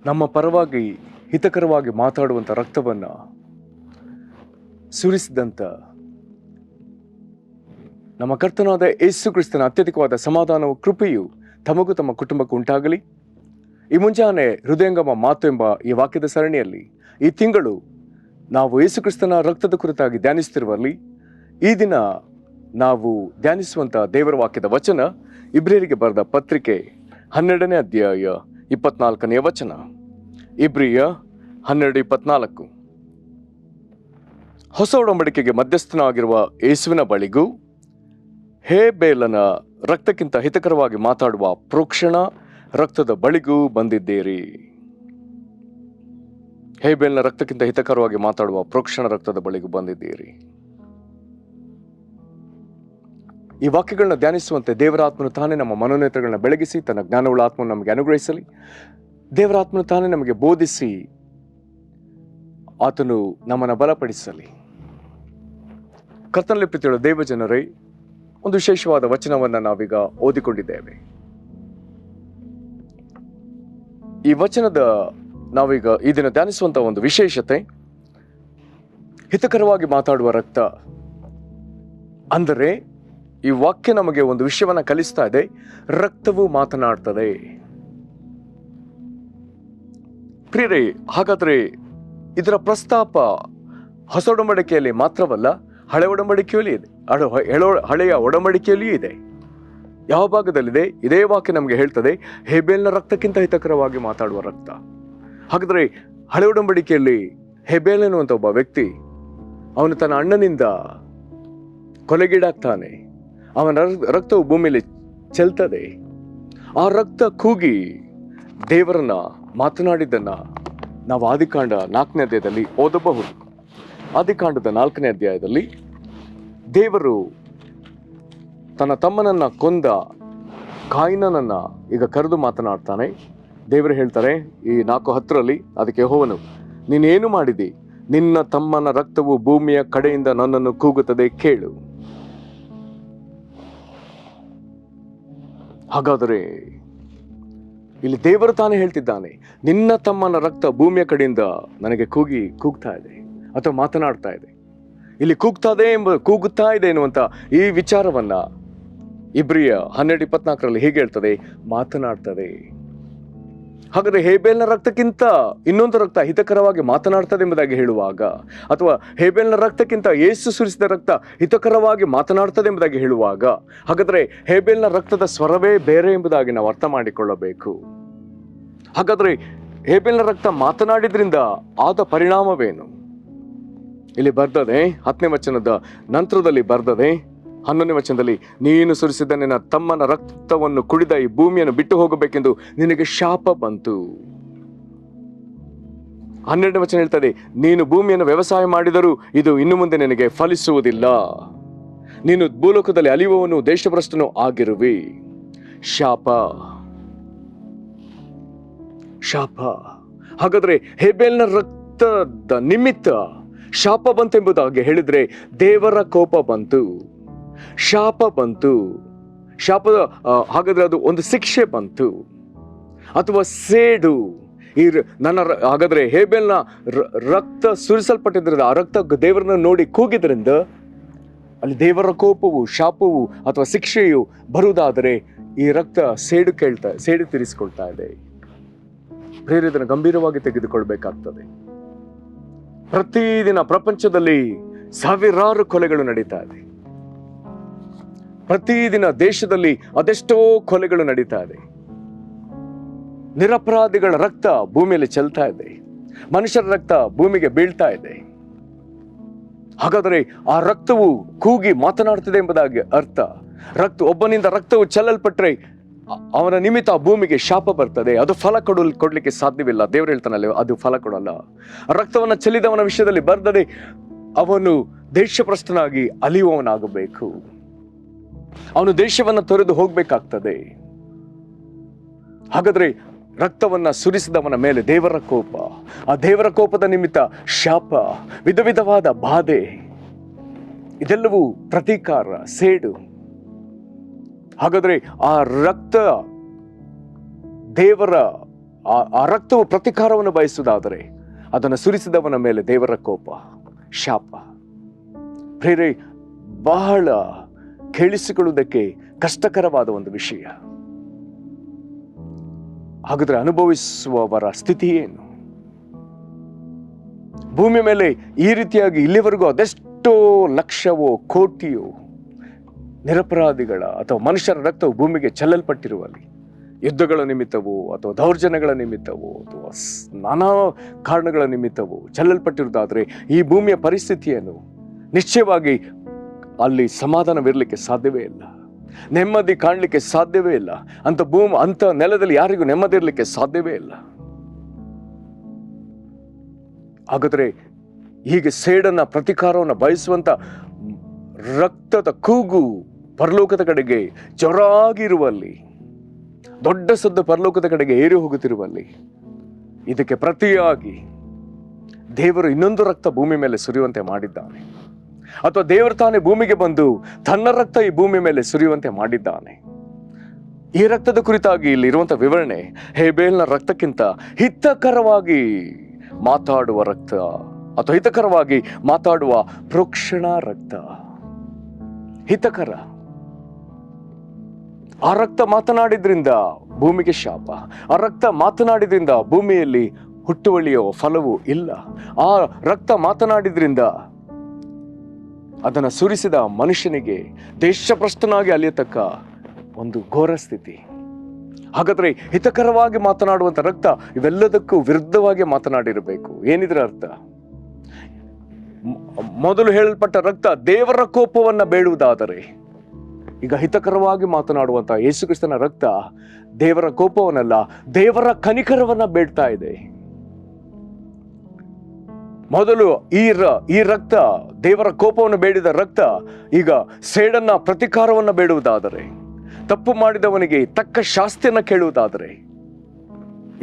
ನಮ್ಮ ಪರವಾಗಿ ಹಿತಕರವಾಗಿ ಮಾತಾಡುವಂಥ ರಕ್ತವನ್ನು ಸುರಿಸಿದಂಥ ನಮ್ಮ ಕರ್ತನಾದ ಯೇಸು ಕ್ರಿಸ್ತನ ಅತ್ಯಧಿಕವಾದ ಸಮಾಧಾನವು ಕೃಪೆಯು ತಮಗೂ ತಮ್ಮ ಕುಟುಂಬಕ್ಕೂ ಉಂಟಾಗಲಿ. ಈ ಮುಂಜಾನೆ ಹೃದಯಂಗಮ ಮಾತು ಎಂಬ ಈ ವಾಕ್ಯದ ಸರಣಿಯಲ್ಲಿ ಈ ತಿಂಗಳು ನಾವು ಯೇಸು ಕ್ರಿಸ್ತನ ರಕ್ತದ ಕುರಿತಾಗಿ ಧ್ಯಾನಿಸುತ್ತಿರುವಲ್ಲಿ ಈ ದಿನ ನಾವು ಧ್ಯಾನಿಸುವಂಥ ದೇವರ ವಾಕ್ಯದ ವಚನ ಇಬ್ರಿಯರಿಗೆ ಬರೆದ ಪತ್ರಿಕೆ 12ನೇ ಅಧ್ಯಾಯ 24ನೇ ವಚನ. ಇಬ್ರಿಯ 12:24. ಹೊಸ ಒಡಂಬಡಿಕೆಗೆ ಮಧ್ಯಸ್ಥನಾಗಿರುವ ಯೇಸುವಿನ ಬಳಿಗೂ ಹೇಬೇಲನ ರಕ್ತಕ್ಕಿಂತ ಹಿತಕರವಾಗಿ ಮಾತಾಡುವ ಪ್ರೋಕ್ಷಣ ರಕ್ತದ ಬಳಿಗೂ ಬಂದಿದ್ದೀರಿ. ಹೇಬೇಲನ ರಕ್ತಕ್ಕಿಂತ ಹಿತಕರವಾಗಿ ಮಾತಾಡುವ ಪ್ರೋಕ್ಷಣ ರಕ್ತದ ಬಳಿಗೂ ಬಂದಿದ್ದೀರಿ. ಈ ವಾಕ್ಯಗಳನ್ನ ಧ್ಯಾನಿಸುವಂತೆ ದೇವರಾತ್ಮನು ತಾನೇ ನಮ್ಮ ಮನೋನೇತ್ರಗಳನ್ನ ಬೆಳಗಿಸಿ ತನ್ನ ಜ್ಞಾನವುಳ್ಳ ಆತ್ಮವನ್ನು ನಮಗೆ ಅನುಗ್ರಹಿಸಲಿ. ದೇವರಾತ್ಮನು ತಾನೇ ನಮಗೆ ಬೋಧಿಸಿ ಆತನು ನಮ್ಮನ್ನು ಬಲಪಡಿಸಲಿ. ಕರ್ತನಲ್ಲಿ ಪ್ರೀತಿಯುಳ್ಳ ದೇವ ಜನರೇ, ಒಂದು ವಿಶೇಷವಾದ ವಚನವನ್ನು ನಾವೀಗ ಓದಿಕೊಂಡಿದ್ದೇವೆ. ಈ ವಚನದ ನಾವೀಗ ಈ ದಿನ ಧ್ಯಾನಿಸುವಂತ ಒಂದು ವಿಶೇಷತೆ ಹಿತಕರವಾಗಿ ಮಾತಾಡುವ ರಕ್ತ. ಅಂದರೆ ಈ ವಾಕ್ಯ ನಮಗೆ ಒಂದು ವಿಷಯವನ್ನ ಕಲಿಸ್ತಾ ಇದೆ, ರಕ್ತವು ಮಾತನಾಡ್ತದೆ. ಪ್ರಿಯರೇ, ಹಾಗಾದ್ರೆ ಇದರ ಪ್ರಸ್ತಾಪ ಹೊಸ ಒಡಂಬಡಿಕೆಯಲ್ಲಿ ಮಾತ್ರವಲ್ಲ, ಹಳೆ ಒಡಂಬಡಿಕೆಯಲ್ಲಿ ಇದೆ, ಹಳೆಯ ಒಡಂಬಡಿಕೆಯಲ್ಲಿಯೂ ಇದೆ. ಯಾವ ಭಾಗದಲ್ಲಿದೆ? ಇದೇ ವಾಕ್ಯ ನಮಗೆ ಹೇಳ್ತದೆ, ಹೇಬೇಲ್ನ ರಕ್ತಕ್ಕಿಂತ ಹಿತಕರವಾಗಿ ಮಾತಾಡುವ ರಕ್ತ. ಹಾಗಾದ್ರೆ ಹಳೆ ಒಡಂಬಡಿಕೆಯಲ್ಲಿ ಹೇಬೇಲ್ ಎನ್ನುವಂತ ಒಬ್ಬ ವ್ಯಕ್ತಿ, ಅವನು ತನ್ನ ಅಣ್ಣನಿಂದ ಕೊಲೆಗೀಡಾಗ್ತಾನೆ. ಅವನ ರಕ್ತವು ಭೂಮಿಯಲ್ಲಿ ಚೆಲ್ತದೆ. ಆ ರಕ್ತ ಕೂಗಿ ದೇವರನ್ನ ಮಾತನಾಡಿದ್ದನ್ನ ನಾವು ಆದಿಕಾಂಡ 4ನೇ ಅಧ್ಯಾಯದಲ್ಲಿ ಓದಬಹುದು. ಆದಿಕಾಂಡದ 4ನೇ ಅಧ್ಯಾಯದಲ್ಲಿ ದೇವರು ತನ್ನ ತಮ್ಮನನ್ನ ಕೊಂದ ಕಾಯಿನನನ್ನ ಈಗ ಕರೆದು ಮಾತನಾಡ್ತಾನೆ. ದೇವರು ಹೇಳ್ತಾರೆ ಈ 4:10 ಅದಕ್ಕೆ ಯೆಹೋವನು, ನೀನೇನು ಮಾಡಿದಿ? ನಿನ್ನ ತಮ್ಮನ ರಕ್ತವು ಭೂಮಿಯ ಕಡೆಯಿಂದ ನನ್ನನ್ನು ಕೂಗುತ್ತದೆ, ಕೇಳು. ಹಾಗಾದರೆ ಇಲ್ಲಿ ದೇವರು ತಾನೇ ಹೇಳ್ತಿದ್ದಾನೆ, ನಿನ್ನ ತಮ್ಮನ ರಕ್ತ ಭೂಮಿಯ ಕಡೆಯಿಂದ ನನಗೆ ಕೂಗ್ತಾ ಇದೆ ಅಥವಾ ಮಾತನಾಡ್ತಾ ಇದೆ. ಇಲ್ಲಿ ಕೂಗುತ್ತಾ ಇದೆ ಎನ್ನುವಂತ ಈ ವಿಚಾರವನ್ನ ಇಬ್ರಿಯ 12:24 ಹೀಗೆ ಹೇಳ್ತದೆ, ಮಾತನಾಡ್ತದೆ. ಹಾಗಾದ್ರೆ ಹೇಬೇಲ್ನ ರಕ್ತಕ್ಕಿಂತ ಇನ್ನೊಂದು ರಕ್ತ ಹಿತಕರವಾಗಿ ಮಾತನಾಡ್ತದೆ ಎಂಬುದಾಗಿ ಹೇಳುವಾಗ, ಅಥವಾ ಹೇಬೇಲ್ನ ರಕ್ತಕ್ಕಿಂತ ಯೇಸು ಸುರಿಸಿದ ರಕ್ತ ಹಿತಕರವಾಗಿ ಮಾತನಾಡ್ತದೆ ಎಂಬುದಾಗಿ ಹೇಳುವಾಗ, ಹಾಗಾದ್ರೆ ಹೇಬೇಲ್ನ ರಕ್ತದ ಸ್ವರವೇ ಬೇರೆ ಎಂಬುದಾಗಿ ನಾವು ಅರ್ಥ ಮಾಡಿಕೊಳ್ಳಬೇಕು. ಹಾಗಾದ್ರೆ ಹೇಬೇಲ್ನ ರಕ್ತ ಮಾತನಾಡಿದ್ರಿಂದ ಆದ ಪರಿಣಾಮವೇನು? ಇಲ್ಲಿ ಬರ್ತದೆ 10ನೇ ವಚನದ ನಂತರದಲ್ಲಿ ಬರ್ತದೆ 11ನೇ ವಚನದಲ್ಲಿ, ನೀನು ಸುರಿಸಿದ ನಿನ್ನ ತಮ್ಮನ ರಕ್ತವನ್ನು ಕುಡಿದ ಈ ಭೂಮಿಯನ್ನು ಬಿಟ್ಟು ಹೋಗಬೇಕೆಂದು ನಿನಗೆ ಶಾಪ ಬಂತು. 12ನೇ ವಚನ ಹೇಳ್ತದೆ, ನೀನು ಭೂಮಿಯನ್ನು ವ್ಯವಸಾಯ ಮಾಡಿದರೂ ಇದು ಇನ್ನು ಮುಂದೆ ನಿನಗೆ ಫಲಿಸುವುದಿಲ್ಲ. ನೀನು ಭೂಲೋಕದಲ್ಲಿ ಅಲಿಯುವವನು ದೇಶಭ್ರಷ್ಟನು ಆಗಿರುವಿ. ಶಾಪ. ಹಾಗಾದ್ರೆ ಹೇಬೇಲ್ನ ರಕ್ತದ ನಿಮಿತ್ತ ಶಾಪ ಬಂತೆಂಬುದಾಗಿ ಹೇಳಿದ್ರೆ ದೇವರ ಕೋಪ ಬಂತು, ಶಾಪ ಬಂತು. ಶಾಪದ ಹಾಗಾದ್ರೆ ಅದು ಒಂದು ಶಿಕ್ಷೆ ಬಂತು ಅಥವಾ ಸೇಡು. ಹಾಗಾದ್ರೆ ಹೇಬೇಲ್ನ ರಕ್ತ ಸುರಿಸಲ್ಪಟ್ಟಿದ್ರಿಂದ ಆ ರಕ್ತ ದೇವರನ್ನ ನೋಡಿ ಕೂಗಿದ್ರಿಂದ ಅಲ್ಲಿ ದೇವರ ಕೋಪವು, ಶಾಪವು ಅಥವಾ ಶಿಕ್ಷೆಯು ಬರುವುದಾದರೆ ಈ ರಕ್ತ ಸೇಡು ತೀರಿಸಿಕೊಳ್ತಾ ಇದೆ. ಪ್ರೇರಿತನ ಗಂಭೀರವಾಗಿ ತೆಗೆದುಕೊಳ್ಬೇಕಾಗ್ತದೆ. ಪ್ರತಿದಿನ ಪ್ರಪಂಚದಲ್ಲಿ ಸಾವಿರಾರು ಕೊಲೆಗಳು ನಡೀತಾ ಇದೆ. ಪ್ರತಿದಿನ ದೇಶದಲ್ಲಿ ಅದೆಷ್ಟೋ ಕೊಲೆಗಳು ನಡೀತಾ ಇದೆ. ನಿರಪರಾಧಿಗಳ ರಕ್ತ ಭೂಮಿಯಲ್ಲಿ ಚೆಲ್ತಾ ಇದೆ. ಮನುಷ್ಯರ ರಕ್ತ ಭೂಮಿಗೆ ಬೀಳ್ತಾ ಇದೆ. ಹಾಗಾದರೆ ಆ ರಕ್ತವು ಕೂಗಿ ಮಾತನಾಡ್ತಿದೆ ಎಂಬುದಾಗಿ ಅರ್ಥ. ಒಬ್ಬನಿಂದ ರಕ್ತವು ಚೆಲ್ಲಲ್ಪಟ್ರೆ ಅವನ ನಿಮಿತ್ತ ಭೂಮಿಗೆ ಶಾಪ ಬರ್ತದೆ. ಅದು ಫಲ ಕೊಡ್ಲಿಕ್ಕೆ ಸಾಧ್ಯವಿಲ್ಲ. ದೇವರು ಹೇಳ್ತಾನಲ್ಲ, ಅದು ಫಲ ಕೊಡಲ್ಲ. ರಕ್ತವನ್ನ ಚೆಲ್ಲಿದವನ ವಿಷಯದಲ್ಲಿ ಬರ್ತದೆ, ಅವನು ದೇಶಭ್ರಷ್ಟನಾಗಿ ಅಲಿಯುವವನಾಗಬೇಕು. ಅವನು ದೇಶವನ್ನ ತೊರೆದು ಹೋಗ್ಬೇಕಾಗ್ತದೆ. ಹಾಗಾದ್ರೆ ರಕ್ತವನ್ನ ಸುರಿಸಿದವನ ಮೇಲೆ ದೇವರ ಕೋಪ, ಆ ದೇವರ ಕೋಪದ ನಿಮಿತ್ತ ಶಾಪ, ವಿಧ ವಿಧವಾದ ಬಾಧೆ, ಇದೆಲ್ಲವೂ ಪ್ರತೀಕಾರ, ಸೇಡು. ಹಾಗಾದ್ರೆ ಆ ರಕ್ತ ದೇವರ ಆ ರಕ್ತವು ಪ್ರತಿಕಾರವನ್ನು ಬಯಸುವುದಾದರೆ ಅದನ್ನು ಸುರಿಸಿದವನ ಮೇಲೆ ದೇವರ ಕೋಪ, ಶಾಪ. ಪ್ರೇರೆ, ಬಹಳ ಕೇಳಿಸಿಕೊಳ್ಳುವುದಕ್ಕೆ ಕಷ್ಟಕರವಾದ ಒಂದು ವಿಷಯ. ಹಾಗಾದ್ರೆ ಅನುಭವಿಸುವವರ ಸ್ಥಿತಿ ಏನು? ಭೂಮಿ ಮೇಲೆ ಈ ರೀತಿಯಾಗಿ ಇಲ್ಲಿವರೆಗೂ ಅದೆಷ್ಟೋ ಲಕ್ಷವೋ ಕೋಟಿಯೋ ನಿರಪರಾಧಿಗಳ ಅಥವಾ ಮನುಷ್ಯರ ರಕ್ತವು ಭೂಮಿಗೆ ಚೆಲ್ಲಲ್ಪಟ್ಟಿರುವಲ್ಲಿ, ಯುದ್ಧಗಳ ನಿಮಿತ್ತವೋ ಅಥವಾ ದೌರ್ಜನ್ಯಗಳ ನಿಮಿತ್ತವೋ ಅಥವಾ ನಾನಾ ಕಾರಣಗಳ ನಿಮಿತ್ತವೋ ಚೆಲ್ಲಲ್ಪಟ್ಟಿರುವುದಾದ್ರೆ ಈ ಭೂಮಿಯ ಪರಿಸ್ಥಿತಿಯನ್ನು ನಿಶ್ಚಯವಾಗಿ ಅಲ್ಲಿ ಸಮಾಧಾನವಿರಲಿಕ್ಕೆ ಸಾಧ್ಯವೇ ಇಲ್ಲ, ನೆಮ್ಮದಿ ಕಾಣಲಿಕ್ಕೆ ಸಾಧ್ಯವೇ ಇಲ್ಲ. ಅಂತ ನೆಲದಲ್ಲಿ ಯಾರಿಗೂ ನೆಮ್ಮದಿ ಇರಲಿಕ್ಕೆ ಸಾಧ್ಯವೇ ಇಲ್ಲ. ಹಾಗಾದ್ರೆ ಹೀಗೆ ಸೇಡನ್ನ, ಪ್ರತಿಕಾರವನ್ನು ಬಯಸುವಂತ ರಕ್ತದ ಕೂಗು ಪರಲೋಕದ ಕಡೆಗೆ ಜೋರಾಗಿರುವಲ್ಲಿ, ದೊಡ್ಡ ಸದ್ದು ಪರಲೋಕದ ಕಡೆಗೆ ಏರಿ ಹೋಗುತ್ತಿರುವಲ್ಲಿ, ಇದಕ್ಕೆ ಪ್ರತಿಯಾಗಿ ದೇವರು ಇನ್ನೊಂದು ರಕ್ತ ಭೂಮಿ ಮೇಲೆ ಸುರಿಯುವಂತೆ ಮಾಡಿದ್ದಾನೆ, ಅಥವಾ ದೇವರು ತಾನೇ ಭೂಮಿಗೆ ಬಂದು ತನ್ನ ರಕ್ತ ಈ ಭೂಮಿ ಮೇಲೆ ಸುರಿಯುವಂತೆ ಮಾಡಿದ್ದಾನೆ. ಈ ರಕ್ತದ ಕುರಿತಾಗಿ ಇಲ್ಲಿ ಇರುವಂತಹ ವಿವರಣೆ ಹೇಬೇಲ್ನ ರಕ್ತಕ್ಕಿಂತ ಹಿತಕರವಾಗಿ ಮಾತಾಡುವ ರಕ್ತ, ಅಥವಾ ಹಿತಕರವಾಗಿ ಮಾತಾಡುವ ಪ್ರೋಕ್ಷಣಾ ರಕ್ತ. ಹಿತಕರ. ಆ ರಕ್ತ ಮಾತನಾಡಿದ್ರಿಂದ ಭೂಮಿಗೆ ಶಾಪ, ಆ ರಕ್ತ ಮಾತನಾಡಿದ್ರಿಂದ ಭೂಮಿಯಲ್ಲಿ ಹುಟ್ಟುವಳಿಯೋ ಫಲವೂ ಇಲ್ಲ. ಆ ರಕ್ತ ಮಾತನಾಡಿದ್ರಿಂದ ಅದನ್ನು ಸುರಿಸಿದ ಮನುಷ್ಯನಿಗೆ ದೇಶಭ್ರಷ್ಟನಾಗಿ ಅಲಿಯತಕ್ಕ ಒಂದು ಘೋರ ಸ್ಥಿತಿ. ಹಾಗಾದ್ರೆ ಹಿತಕರವಾಗಿ ಮಾತನಾಡುವಂತ ರಕ್ತ ಇವೆಲ್ಲದಕ್ಕೂ ವಿರುದ್ಧವಾಗಿ ಮಾತನಾಡಿರಬೇಕು. ಏನಿದ್ರ ಅರ್ಥ? ಮೊದಲು ಹೇಳಲ್ಪಟ್ಟ ರಕ್ತ ದೇವರ ಕೋಪವನ್ನ ಬೇಡುವುದಾದರೆ, ಈಗ ಹಿತಕರವಾಗಿ ಮಾತನಾಡುವಂತ ಯೇಸು ಕ್ರಿಸ್ತನ ರಕ್ತ ದೇವರ ಕೋಪವನ್ನಲ್ಲ, ದೇವರ ಕನಿಕರವನ್ನ ಬೇಡ್ತಾ ಇದೆ. ಮೊದಲು ಈ ರಕ್ತ ದೇವರ ಕೋಪವನ್ನು ಬೇಡಿದ ರಕ್ತ ಈಗ ಸೇಡನ್ನ, ಪ್ರತಿಕಾರವನ್ನ ಬೇಡುವುದಾದರೆ, ತಪ್ಪು ಮಾಡಿದವನಿಗೆ ತಕ್ಕ ಶಾಸ್ತಿಯನ್ನ ಕೇಳುವುದಾದರೆ,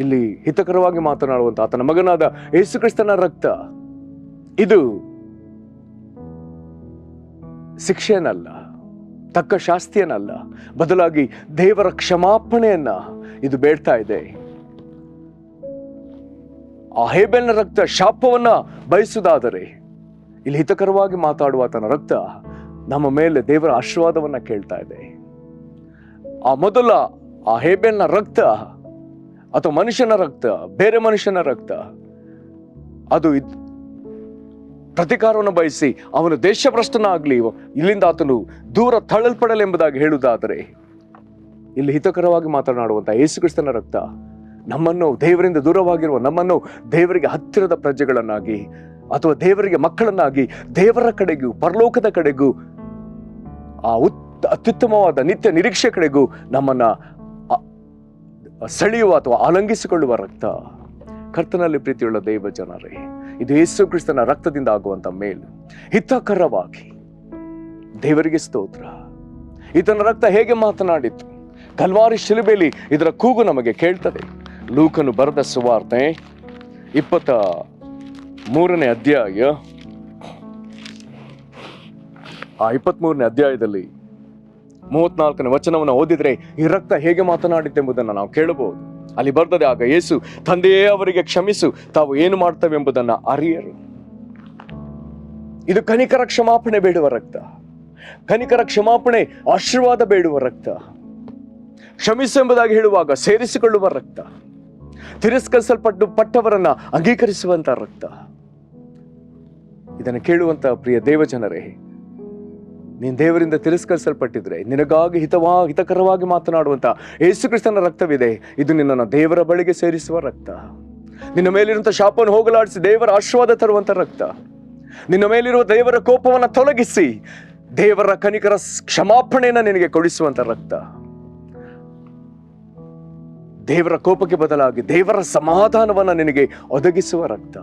ಇಲ್ಲಿ ಹಿತಕರವಾಗಿ ಮಾತನಾಡುವಂತ ಆತನ ಮಗನಾದ ಯೇಸು ಕ್ರಿಸ್ತನ ರಕ್ತ ಇದು ಶಿಕ್ಷೆಯನ್ನಲ್ಲ, ತಕ್ಕ ಶಾಸ್ತಿಯನ್ನಲ್ಲ, ಬದಲಾಗಿ ದೇವರ ಕ್ಷಮಾಪಣೆಯನ್ನ ಇದು ಬೇಡ್ತಾ ಇದೆ. ಆ ಹೇಬೆಲ್ನ ರಕ್ತ ಶಾಪವನ್ನ ಬಯಸುವುದಾದರೆ, ಇಲ್ಲಿ ಹಿತಕರವಾಗಿ ಮಾತಾಡುವ ಆತನ ರಕ್ತ ನಮ್ಮ ಮೇಲೆ ದೇವರ ಆಶೀರ್ವಾದವನ್ನ ಕೇಳ್ತಾ ಇದೆ. ಆ ಹೇಬೆಲ್ನ ರಕ್ತ ಅಥವಾ ಮನುಷ್ಯನ ರಕ್ತ, ಬೇರೆ ಮನುಷ್ಯನ ರಕ್ತ, ಅದು ಪ್ರತಿಕಾರವನ್ನು ಬಯಸಿ ಅವನು ದೇಶಭ್ರಷ್ಟನಾಗ್ಲಿ, ಇಲ್ಲಿಂದ ಆತನು ದೂರ ತಳ್ಳಲ್ಪಡಲೆಂಬುದಾಗಿ ಹೇಳುವುದಾದರೆ, ಇಲ್ಲಿ ಹಿತಕರವಾಗಿ ಮಾತನಾಡುವಂತ ಯೇಸು ಕ್ರಿಸ್ತನ ರಕ್ತ ನಮ್ಮನ್ನು, ದೇವರಿಂದ ದೂರವಾಗಿರುವ ನಮ್ಮನ್ನು ದೇವರಿಗೆ ಹತ್ತಿರದ ಪ್ರಜೆಗಳನ್ನಾಗಿ ಅಥವಾ ದೇವರಿಗೆ ಮಕ್ಕಳನ್ನಾಗಿ ದೇವರ ಕಡೆಗೂ ಪರಲೋಕದ ಕಡೆಗೂ ಆ ಅತ್ಯುತ್ತಮವಾದ ನಿತ್ಯ ನಿರೀಕ್ಷೆ ಕಡೆಗೂ ನಮ್ಮನ್ನ ಸೆಳೆಯುವ ಅಥವಾ ಆಲಂಗಿಸಿಕೊಳ್ಳುವ ರಕ್ತ. ಕರ್ತನಲ್ಲಿ ಪ್ರೀತಿಯುಳ್ಳ ದೈವ ಜನರೇ, ಇದು ಯೇಸು ಕ್ರಿಸ್ತನ ರಕ್ತದಿಂದ ಆಗುವಂತ ಮೇಲು. ಹಿತಕರವಾಗಿ, ದೇವರಿಗೆ ಸ್ತೋತ್ರ. ಈತನ ರಕ್ತ ಹೇಗೆ ಮಾತನಾಡಿತು? ಕಲ್ವಾರಿ ಶಿಲುಬೆಯಲ್ಲಿ ಇದರ ಕೂಗು ನಮಗೆ ಕೇಳ್ತದೆ. ಲೂಕನು ಬರೆದ ಸುವಾರ್ತೆ 23ನೇ ಅಧ್ಯಾಯ, ಆ 23ನೇ ಅಧ್ಯಾಯದಲ್ಲಿ 34ನೇ ವಚನವನ್ನು ಓದಿದ್ರೆ ಈ ರಕ್ತ ಹೇಗೆ ಮಾತನಾಡಿತೆಂಬುದನ್ನು ನಾವು ಕೇಳಬಹುದು. ಅಲ್ಲಿ ಬರ್ತದೆ, ಆಗ ಯೇಸು, ತಂದೆಯೇ ಅವರಿಗೆ ಕ್ಷಮಿಸು, ತಾವು ಏನು ಮಾಡ್ತವೆಂಬುದನ್ನು ಅರಿಯರು. ಇದು ಕನಿಕರ ಕ್ಷಮಾಪಣೆ ಬೇಡುವ ರಕ್ತ, ಕನಿಕರ ಕ್ಷಮಾಪಣೆ ಆಶೀರ್ವಾದ ಬೇಡುವ ರಕ್ತ, ಕ್ಷಮಿಸು ಎಂಬುದಾಗಿ ಹೇಳುವಾಗ ಸೇರಿಸಿಕೊಳ್ಳುವ ರಕ್ತ, ಪಟ್ಟವರನ್ನ ಅಂಗೀಕರಿಸುವಂತ ರಕ್ತ. ಇದನ್ನು ಕೇಳುವಂತ ಪ್ರಿಯ ದೇವಜನರೇ, ನೀನು ದೇವರಿಂದ ತಿರಸ್ಕರಿಸಲ್ಪಟ್ಟಿದ್ರೆ ನಿನಗಾಗಿ ಹಿತಕರವಾಗಿ ಮಾತನಾಡುವಂತ ಯೇಸು ಕ್ರಿಸ್ತನ ರಕ್ತವಿದೆ. ಇದು ನಿನ್ನನ್ನು ದೇವರ ಬಳಿಗೆ ಸೇರಿಸುವ ರಕ್ತ, ನಿನ್ನ ಮೇಲಿರುವಂತ ಶಾಪವನ್ನು ಹೋಗಲಾಡಿಸಿ ದೇವರ ಆಶೀರ್ವಾದ ತರುವಂತ ರಕ್ತ, ನಿನ್ನ ಮೇಲಿರುವ ದೇವರ ಕೋಪವನ್ನು ತೊಲಗಿಸಿ ದೇವರ ಕನಿಕರ ಕ್ಷಮಾಪಣೆಯನ್ನು ನಿನಗೆ ಕೊಡಿಸುವಂತ ರಕ್ತ, ದೇವರ ಕೋಪಕ್ಕೆ ಬದಲಾಗಿ ದೇವರ ಸಮಾಧಾನವನ್ನ ನಿನಗೆ ಒದಗಿಸುವ ರಕ್ತ.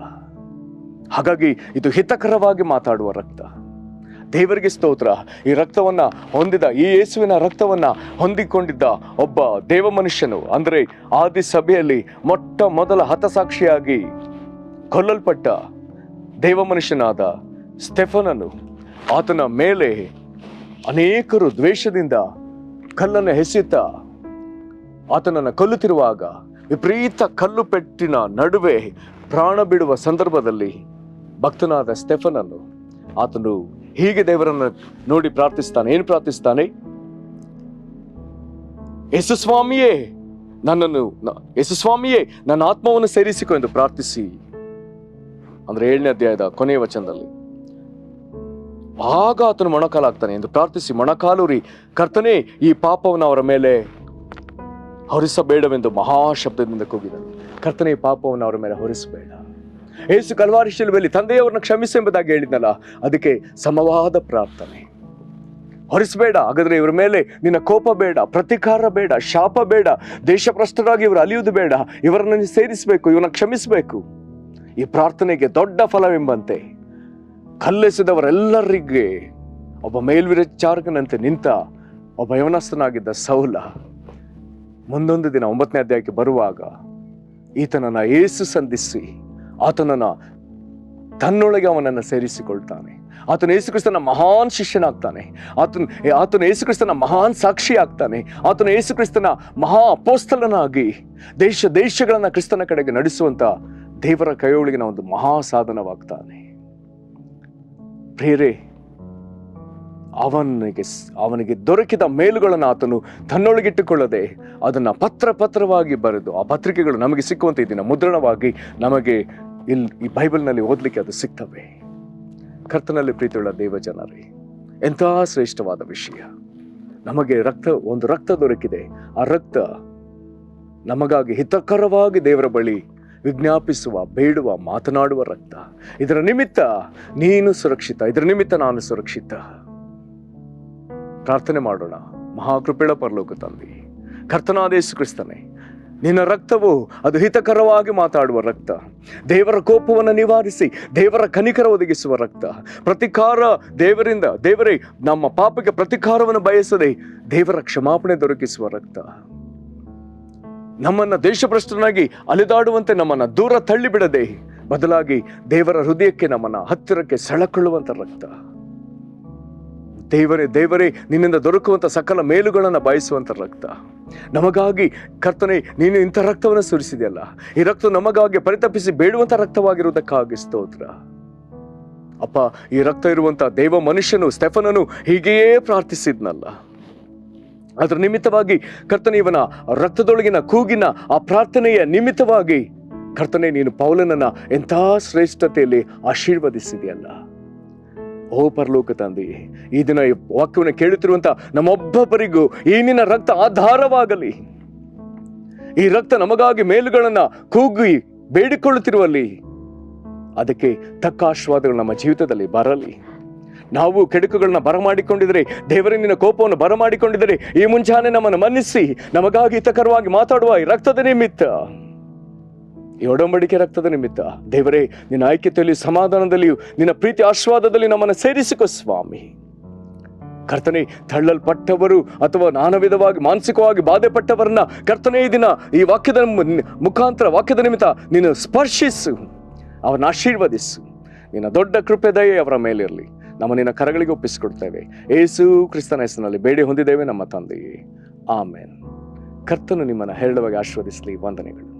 ಹಾಗಾಗಿ ಇದು ಹಿತಕರವಾಗಿ ಮಾತಾಡುವ ರಕ್ತ. ದೇವರಿಗೆ ಸ್ತೋತ್ರ. ಈ ರಕ್ತವನ್ನ ಹೊಂದಿದ, ಈ ಯೇಸುವಿನ ರಕ್ತವನ್ನ ಹೊಂದಿಕೊಂಡಿದ್ದ ಒಬ್ಬ ದೇವ ಮನುಷ್ಯನು, ಅಂದ್ರೆ ಆದಿ ಸಭೆಯಲ್ಲಿ ಮೊಟ್ಟ ಮೊದಲ ಹತಸಾಕ್ಷಿಯಾಗಿ ಕೊಲ್ಲಲ್ಪಟ್ಟ ದೇವ ಮನುಷ್ಯನಾದ ಸ್ಟೆಫನನು, ಆತನ ಮೇಲೆ ಅನೇಕರು ದ್ವೇಷದಿಂದ ಕಲ್ಲನ್ನು ಎಸೆಯುತ್ತಾ ಆತನನ್ನು ಕೊಲ್ಲುತ್ತಿರುವಾಗ ವಿಪರೀತ ಕಲ್ಲು ಪೆಟ್ಟಿನ ನಡುವೆ ಪ್ರಾಣ ಬಿಡುವ ಸಂದರ್ಭದಲ್ಲಿ ಭಕ್ತನಾದ ಸ್ಟೆಫನನ್ನು ಆತನು ಹೀಗೆ ದೇವರನ್ನು ನೋಡಿ ಪ್ರಾರ್ಥಿಸ್ತಾನೆ. ಏನು ಪ್ರಾರ್ಥಿಸ್ತಾನೆ? ಯೇಸು ಸ್ವಾಮಿಯೇ ನನ್ನ ಆತ್ಮವನ್ನು ಸೇರಿಸಿಕೊ ಎಂದು ಪ್ರಾರ್ಥಿಸಿ, ಅಂದ್ರೆ 7ನೇ ಅಧ್ಯಾಯದ ಕೊನೆಯ ವಚನದಲ್ಲಿ. ಆಗ ಆತನು ಮೊಣಕಾಲಾಗ್ತಾನೆ ಎಂದು ಪ್ರಾರ್ಥಿಸಿ ಮೊಣಕಾಲೂರಿ, ಕರ್ತನೇ ಈ ಪಾಪವನ್ನು ಅವರ ಮೇಲೆ ಹೊರಿಸಬೇಡವೆಂದು ಮಹಾಶಬ್ದದಿಂದ ಕೂಗಿದನು. ಕರ್ತನೇ ಈ ಪಾಪವನ್ನು ಅವರ ಮೇಲೆ ಹೊರಿಸಬೇಡ. ಯೇಸು ಕಲ್ವಾರಿ ಶಿಲುಬೆಯಲ್ಲಿ ತಂದೆಯವರನ್ನು ಕ್ಷಮಿಸು ಎಂಬುದಾಗಿ ಹೇಳಿದ್ನಲ್ಲ, ಅದಕ್ಕೆ ಸಮವಾದ ಪ್ರಾರ್ಥನೆ. ಹೊರಿಸಬೇಡ, ಹಾಗಾದ್ರೆ ಇವರ ಮೇಲೆ ನಿನ್ನ ಕೋಪ ಬೇಡ, ಪ್ರತಿಕಾರ ಬೇಡ, ಶಾಪ ಬೇಡ, ದೇಶಭ್ರಷ್ಟರಾಗಿ ಇವರು ಅಲಿಯುವುದು ಬೇಡ, ಇವರನ್ನು ಸೇರಿಸಬೇಕು, ಇವರನ್ನ ಕ್ಷಮಿಸಬೇಕು. ಈ ಪ್ರಾರ್ಥನೆಗೆ ದೊಡ್ಡ ಫಲವೆಂಬಂತೆ ಕಲ್ಲೆಸೆದವರೆಲ್ಲರಿಗೆ ಒಬ್ಬ ಮೇಲ್ವಿಚಾರಕನಂತೆ ನಿಂತ ಒಬ್ಬ ಯವನಸ್ಥನಾಗಿದ್ದ ಸೌಲ ಮುಂದೊಂದು ದಿನ 9ನೇ ಅಧ್ಯಾಯಕ್ಕೆ ಬರುವಾಗ ಈತನನ್ನ ಯೇಸು ಸಂಧಿಸಿ ಆತನನ್ನ ತನ್ನೊಳಗೆ ಅವನನ್ನು ಸೇರಿಸಿಕೊಳ್ತಾನೆ. ಆತನು ಯೇಸು ಕ್ರಿಸ್ತನ ಮಹಾನ್ ಶಿಷ್ಯನಾಗ್ತಾನೆ. ಆತನು ಯೇಸು ಕ್ರಿಸ್ತನ ಮಹಾನ್ ಸಾಕ್ಷಿ ಆಗ್ತಾನೆ. ಆತನು ಯೇಸು ಕ್ರಿಸ್ತನ ಮಹಾ ಅಪೋಸ್ತಲನಾಗಿ ದೇಶಗಳನ್ನ ಕ್ರಿಸ್ತನ ಕಡೆಗೆ ನಡೆಸುವಂತ ದೇವರ ಕೈಯೊಳಗಿನ ಒಂದು ಮಹಾ ಸಾಧನವಾಗ್ತಾನೆ. ಪ್ರಿಯರೇ, ಅವನಿಗೆ ದೊರಕಿದ ಮೇಲುಗಳನ್ನು ಆತನು ತನ್ನೊಳಗಿಟ್ಟುಕೊಳ್ಳದೆ ಅದನ್ನ ಪತ್ರವಾಗಿ ಬರೆದು ಆ ಪತ್ರಿಕೆಗಳು ನಮಗೆ ಸಿಕ್ಕುವಂತ ಇದನ್ನ ಮುದ್ರಣವಾಗಿ ನಮಗೆ ಈ ಬೈಬಲ್ನಲ್ಲಿ ಓದ್ಲಿಕ್ಕೆ ಅದು ಸಿಗ್ತವೆ. ಕರ್ತನಲ್ಲಿ ಪ್ರೀತಿಯುಳ್ಳ ದೇವ ಜನರೇ, ಎಂತಹ ಶ್ರೇಷ್ಠವಾದ ವಿಷಯ. ನಮಗೆ ಒಂದು ರಕ್ತ ದೊರಕಿದೆ. ಆ ರಕ್ತ ನಮಗಾಗಿ ಹಿತಕರವಾಗಿ ದೇವರ ಬಳಿ ವಿಜ್ಞಾಪಿಸುವ, ಬೇಡುವ, ಮಾತನಾಡುವ ರಕ್ತ. ಇದರ ನಿಮಿತ್ತ ನೀನು ಸುರಕ್ಷಿತ, ಇದರ ನಿಮಿತ್ತ ನಾನು ಸುರಕ್ಷಿತ. ಪ್ರಾರ್ಥನೆ ಮಾಡೋಣ. ಮಹಾಕೃಪೆಯ ಪರಲೋಕ ತಂದೆ, ಕರ್ತನಾದ ಯೇಸು ಕ್ರಿಸ್ತನೇ, ನಿನ್ನ ರಕ್ತವು ಅದು ಹಿತಕರವಾಗಿ ಮಾತಾಡುವ ರಕ್ತ, ದೇವರ ಕೋಪವನ್ನು ನಿವಾರಿಸಿ ದೇವರ ಕನಿಕರ ಒದಗಿಸುವ ರಕ್ತ, ಪ್ರತಿಕಾರ ದೇವರೇ ನಮ್ಮ ಪಾಪಕ್ಕೆ ಪ್ರತಿಕಾರವನ್ನು ಬಯಸದೆ ದೇವರ ಕ್ಷಮಾಪಣೆ ದೊರಕಿಸುವ ರಕ್ತ, ನಮ್ಮನ್ನ ದೇಶಭ್ರಷ್ಟನಾಗಿ ಅಲೆದಾಡುವಂತೆ ನಮ್ಮನ್ನ ದೂರ ತಳ್ಳಿಬಿಡದೆ ಬದಲಾಗಿ ದೇವರ ಹೃದಯಕ್ಕೆ ನಮ್ಮನ್ನ ಹತ್ತಿರಕ್ಕೆ ಸೆಳೆಕೊಳ್ಳುವಂತ ರಕ್ತ. ದೇವರೇ ನಿನ್ನಿಂದ ದೊರಕುವಂತ ಸಕಲ ಮೇಲುಗಳನ್ನು ಬಯಸುವಂತ ರಕ್ತ. ನಮಗಾಗಿ ಕರ್ತನೆ ನೀನು ಇಂಥ ರಕ್ತವನ್ನು ಸುರಿಸಿದೆಯಲ್ಲ, ಈ ರಕ್ತ ನಮಗಾಗಿ ಪರಿತಪಿಸಿ ಬೇಡುವಂತ ರಕ್ತವಾಗಿರುವುದಕ್ಕಾಗಿ ಸ್ತೋತ್ರ ಅಪ್ಪ. ಈ ರಕ್ತ ಇರುವಂತ ದೇವ ಮನುಷ್ಯನು ಸ್ಟೆಫನನು ಹೀಗೆಯೇ ಪ್ರಾರ್ಥಿಸಿದ್ನಲ್ಲ, ಅದರ ನಿಮಿತ್ತವಾಗಿ ಕರ್ತನೆ ಇವನ ರಕ್ತದೊಳಗಿನ ಕೂಗಿನ ಆ ಪ್ರಾರ್ಥನೆಯ ನಿಮಿತ್ತವಾಗಿ ಕರ್ತನೆ ನೀನು ಪೌಲನನ್ನ ಎಂಥ ಶ್ರೇಷ್ಠತೆಯಲ್ಲಿ ಆಶೀರ್ವದಿಸಿದೆಯಲ್ಲ. ಓ ಪರಲೋಕ ತಂದೆ, ಈ ದಿನ ಈ ವಾಕ್ಯವನ್ನು ಕೇಳುತ್ತಿರುವಂತ ನಮ್ಮೊಬ್ಬೊಬ್ಬರಿಗೂ ಈ ನಿನ್ನ ರಕ್ತ ಆಧಾರವಾಗಲಿ. ಈ ರಕ್ತ ನಮಗಾಗಿ ಮೇಲುಗಳನ್ನ ಕೂಗಿ ಬೇಡಿಕೊಳ್ಳುತ್ತಿರುವಲ್ಲಿ ಅದಕ್ಕೆ ತಕ್ಕ ಆಶೀರ್ವಾದಗಳು ನಮ್ಮ ಜೀವಿತದಲ್ಲಿ ಬರಲಿ. ನಾವು ಕೆಡುಕುಗಳನ್ನ ಬರಮಾಡಿಕೊಂಡಿದ್ರೆ, ದೇವರೇ ನಿನ್ನ ಕೋಪವನ್ನು ಬರಮಾಡಿಕೊಂಡಿದ್ದರೆ ಈ ಮುಂಜಾನೆ ನಮ್ಮನ್ನು ಮನ್ನಿಸಿ ನಮಗಾಗಿ ಹಿತಕರವಾಗಿ ಮಾತಾಡುವ ಈ ರಕ್ತದ ನಿಮಿತ್ತ, ಈ ಒಡಂಬಡಿಕೆ ರಕ್ತದ ನಿಮಿತ್ತ ದೇವರೇ ನಿನ್ನ ಐಕ್ಯತೆಯಲ್ಲಿ, ಸಮಾಧಾನದಲ್ಲಿಯೂ, ನಿನ್ನ ಪ್ರೀತಿ ಆಶೀರ್ವಾದದಲ್ಲಿ ನಮ್ಮನ್ನು ಸೇರಿಸಿಕೊ ಸ್ವಾಮಿ. ಕರ್ತನೆ, ತಳ್ಳಲ್ಪಟ್ಟವರು ಅಥವಾ ನಾನಾ ವಿಧವಾಗಿ ಮಾನಸಿಕವಾಗಿ ಬಾಧೆ ಪಟ್ಟವರನ್ನ ಕರ್ತನೆ ಈ ದಿನ ಈ ವಾಕ್ಯದ ಮುಖಾಂತರ, ವಾಕ್ಯದ ನಿಮಿತ್ತ ನೀನು ಸ್ಪರ್ಶಿಸು, ಅವರನ್ನು ಆಶೀರ್ವದಿಸು. ನಿನ್ನ ದೊಡ್ಡ ಕೃಪೆ ದಯೆ ಅವರ ಮೇಲಿರಲಿ. ನಮ್ಮ ನಿನ್ನ ಕರಗಳಿಗೆ ಒಪ್ಪಿಸಿಕೊಡ್ತೇವೆ ಯೇಸು ಕ್ರಿಸ್ತನ ಹೆಸರಿನಲ್ಲಿ ಬೇಡಿ ಹೊಂದಿದ್ದೇವೆ ನಮ್ಮ ತಂದೆಯೇ, ಆಮೇನ್. ಕರ್ತನು ನಿಮ್ಮನ್ನು ಹೇರಳವಾಗಿ ಆಶೀರ್ವದಿಸಲಿ. ವಂದನೆಗಳು.